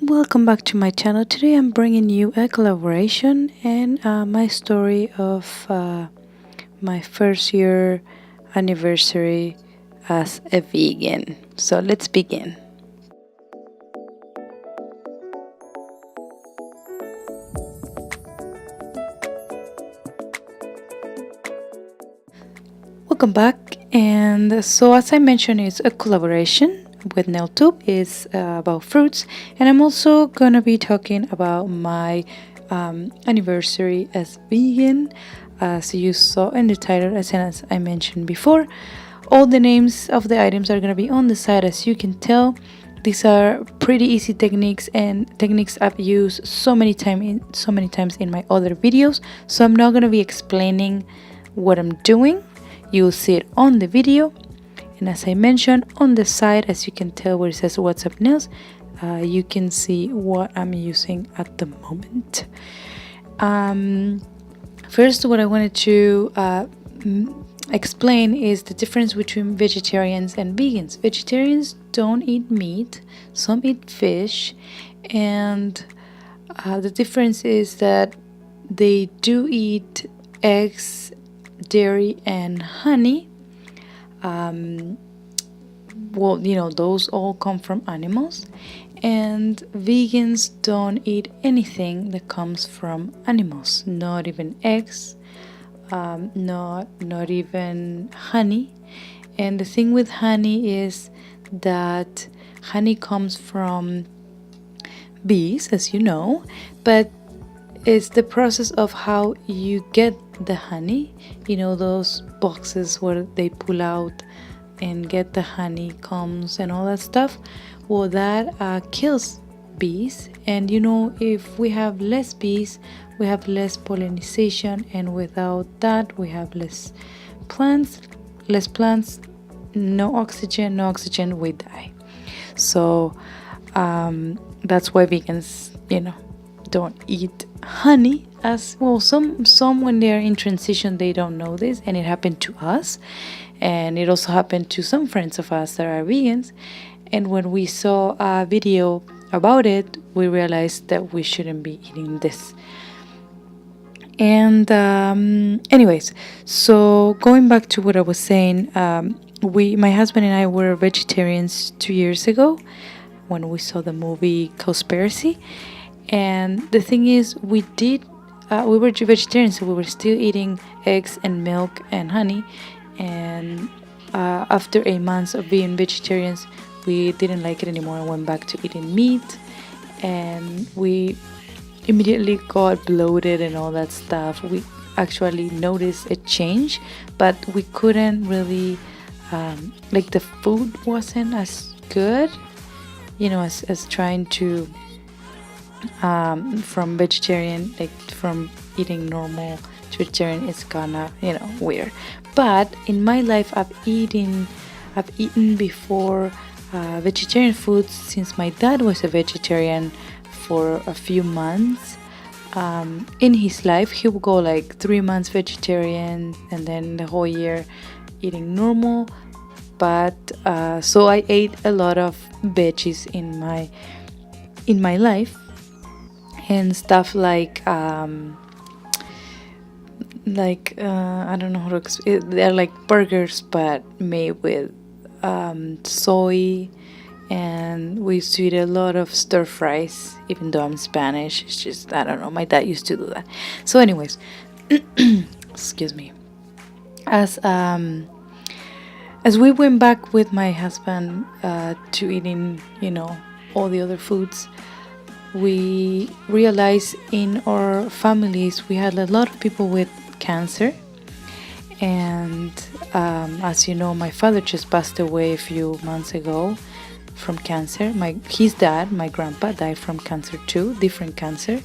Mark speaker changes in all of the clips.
Speaker 1: Welcome back to my channel. Today I'm bringing you a collaboration and my story of my first year anniversary as a vegan. So let's begin. Welcome back. And so as I mentioned, it's a collaboration with NailTube. It's about fruits, and I'm also gonna be talking about my anniversary as vegan, as you saw in the title, as I mentioned before. All the names of the items are gonna be on the side, as you can tell. These are pretty easy techniques and techniques I've used so many times in my other videos, so I'm not gonna be explaining what I'm doing. You'll see it on the video. And as I mentioned, on the side, as you can tell where it says WhatsUp nails, you can see what I'm using at the moment. First, what I wanted to explain is the difference between vegetarians and vegans. Vegetarians don't eat meat, some eat fish, and the difference is that they do eat eggs, dairy, and honey. Well, those all come from animals, and vegans don't eat anything that comes from animals, not even eggs, not even honey. And the thing with honey is that honey comes from bees, as you know, but it's the process of how you get the honey, those boxes where they pull out and get the honeycombs and all that stuff. Well, that kills bees, and if we have less bees, we have less pollination, and without that we have less plants, no oxygen, we die. So that's why vegans don't eat honey. As well, some when they're in transition, they don't know this, and it happened to us, and it also happened to some friends of us that are vegans. And when we saw a video about it, we realized that we shouldn't be eating this. And anyways, so going back to what I was saying, my husband and I were vegetarians 2 years ago when we saw the movie Conspiracy. And the thing is, we were vegetarians, so we were still eating eggs and milk and honey. And after 8 months of being vegetarians, we didn't like it anymore and went back to eating meat. And we immediately got bloated and all that stuff. We actually noticed a change, but we couldn't really, the food wasn't as good, as trying to from vegetarian, from eating normal to vegetarian, it's kinda weird. But in my life, I've eaten before vegetarian foods since my dad was a vegetarian for a few months. In his life, he would go 3 months vegetarian and then the whole year eating normal. But so I ate a lot of veggies in my life, and stuff I don't know how to explain. They're like burgers but made with soy, and we used to eat a lot of stir fries. Even though I'm Spanish, it's just, I don't know, my dad used to do that. So anyways, excuse me. As we went back with my husband to eating all the other foods, we realized in our families we had a lot of people with cancer. And as you know, my father just passed away a few months ago from cancer. His dad, my grandpa, died from cancer too, different cancer.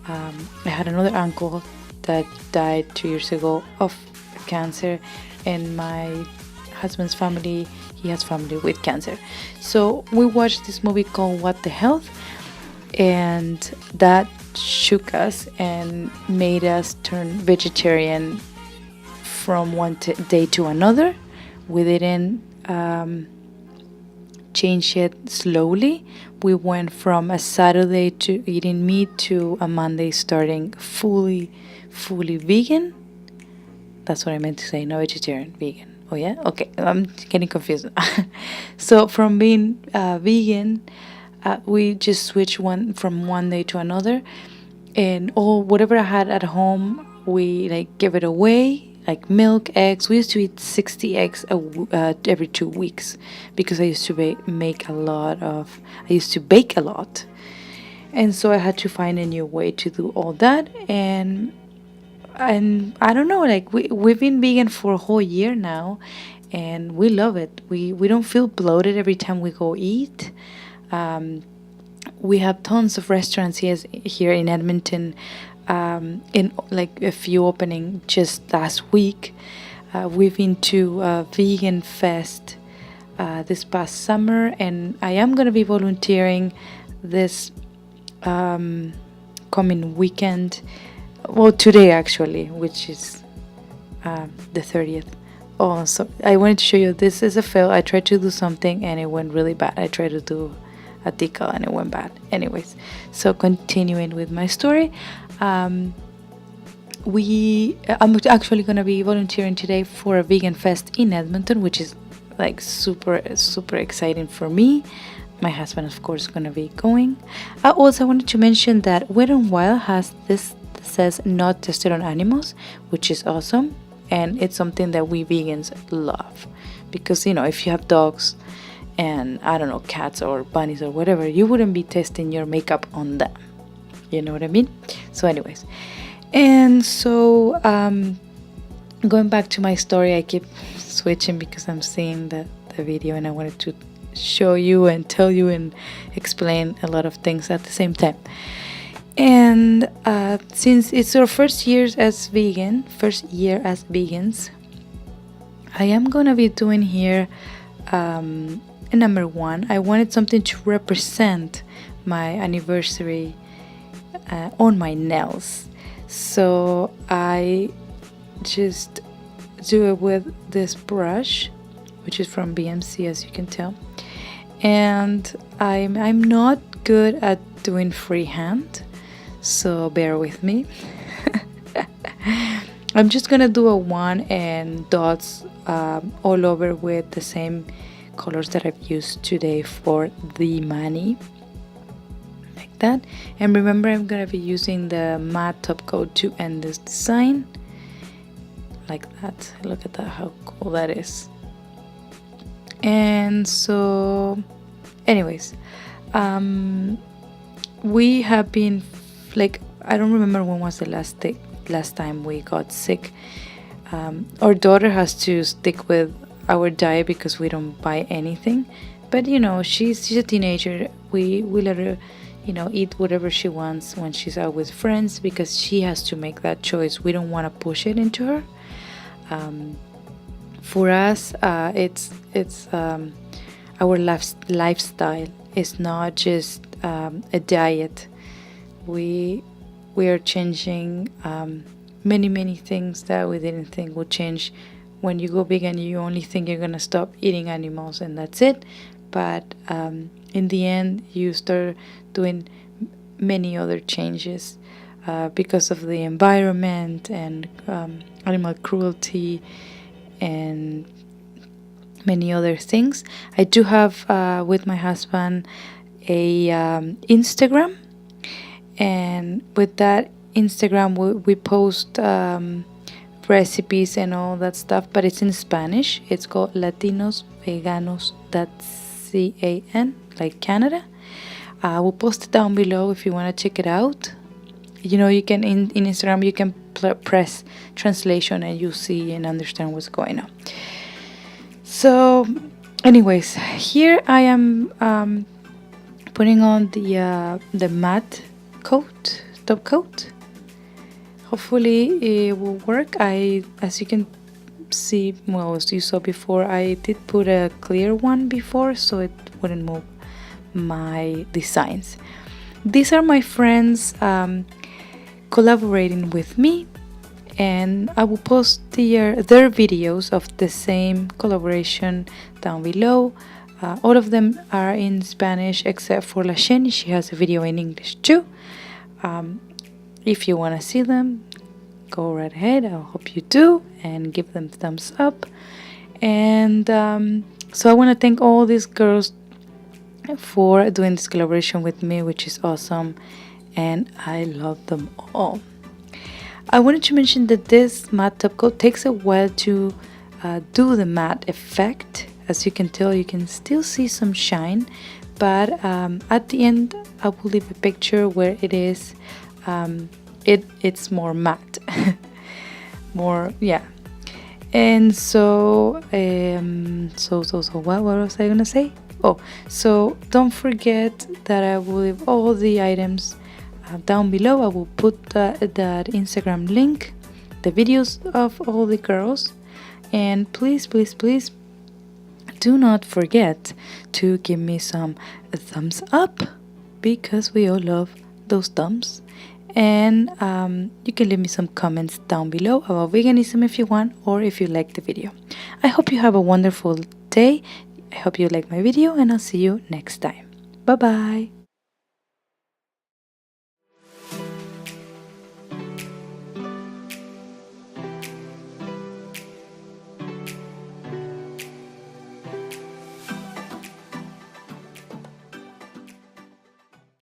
Speaker 1: I had another uncle that died 2 years ago of cancer, and my husband's family, he has family with cancer. So we watched this movie called What the Health, and that shook us and made us turn vegetarian from one day to another. We didn't changed it slowly. We went from a Saturday to eating meat to a Monday starting fully vegan. That's what I meant to say, no vegetarian, vegan. Oh yeah? Okay, I'm getting confused. So from being vegan, we just switched from one day to another. And all whatever I had at home, we like give it away, like milk, eggs. We used to eat 60 eggs every 2 weeks because I used to bake a lot. And so I had to find a new way to do all that. And I don't know, like we've been vegan for a whole year now, and we love it. We don't feel bloated every time we go eat. We have tons of restaurants here in Edmonton, in like a few opening just last week. We've been to a vegan fest this past summer, and I am going to be volunteering this coming weekend. Well, today actually, which is the 30th. Oh, so I wanted to show you, this is a fail. I tried to do something and it went really bad. I tried to do a decal and it went bad. Anyways, so continuing with my story, I'm actually going to be volunteering today for a vegan fest in Edmonton, which is like super exciting for me. My husband, of course, is going to be going. Also, I wanted to mention that Wet n Wild has this that says not tested on animals, which is awesome. And it's something that we vegans love, because, you know, if you have dogs and, I don't know, cats or bunnies or whatever, you wouldn't be testing your makeup on them. You know what I mean? So anyways, and so going back to my story, I keep switching because I'm seeing the video and I wanted to show you and tell you and explain a lot of things at the same time. And since it's our first year as vegans, I am gonna be doing here number one, I wanted something to represent my anniversary on my nails. So I just do it with this brush, which is from BMC, as you can tell. And I'm not good at doing freehand, so bear with me. I'm just gonna do a one and dots all over with the same colors that I've used today for the mani, like that. And remember, I'm gonna be using the matte top coat to end this design, like that. Look at that, how cool that is. And so anyways, we have been, like, I don't remember when was the last time we got sick. Our daughter has to stick with our diet because we don't buy anything, but you know, she's a teenager. We let her, you know, eat whatever she wants when she's out with friends, because she has to make that choice. We don't want to push it into her. For us, it's our lifestyle. It's not just a diet. We are changing many things that we didn't think would change. When you go vegan, you only think you're gonna stop eating animals and that's it. But in the end, you start doing many other changes because of the environment and animal cruelty and many other things. I do have with my husband a Instagram, and with that Instagram we post recipes and all that stuff, but it's in Spanish. It's called latinosveganos.can, like Canada. We'll post it down below if you want to check it out. You know, you can in Instagram you can press translation and you see and understand what's going on. So anyways, here I am putting on the matte coat, top coat. Hopefully it will work. As you can see, well, as you saw before, I did put a clear one before so it wouldn't move my designs. These are my friends collaborating with me, and I will post their videos of the same collaboration down below. All of them are in Spanish except for La Sheni. She has a video in English too. If you want to see them, go right ahead. I hope you do, and give them thumbs up. And so I want to thank all these girls for doing this collaboration with me, which is awesome, and I love them all. I wanted to mention that this matte top coat takes a while to do the matte effect. As you can tell, you can still see some shine, but at the end I will leave a picture where it is it's more matte. More, yeah. And so what was I gonna say? Oh, so don't forget that I will leave all the items down below. I will put that Instagram link, the videos of all the girls, and please do not forget to give me some thumbs up, because we all love those thumbs. And you can leave me some comments down below about veganism if you want, or if you like the video. I hope you have a wonderful day. I hope you like my video, and I'll see you next time. Bye bye.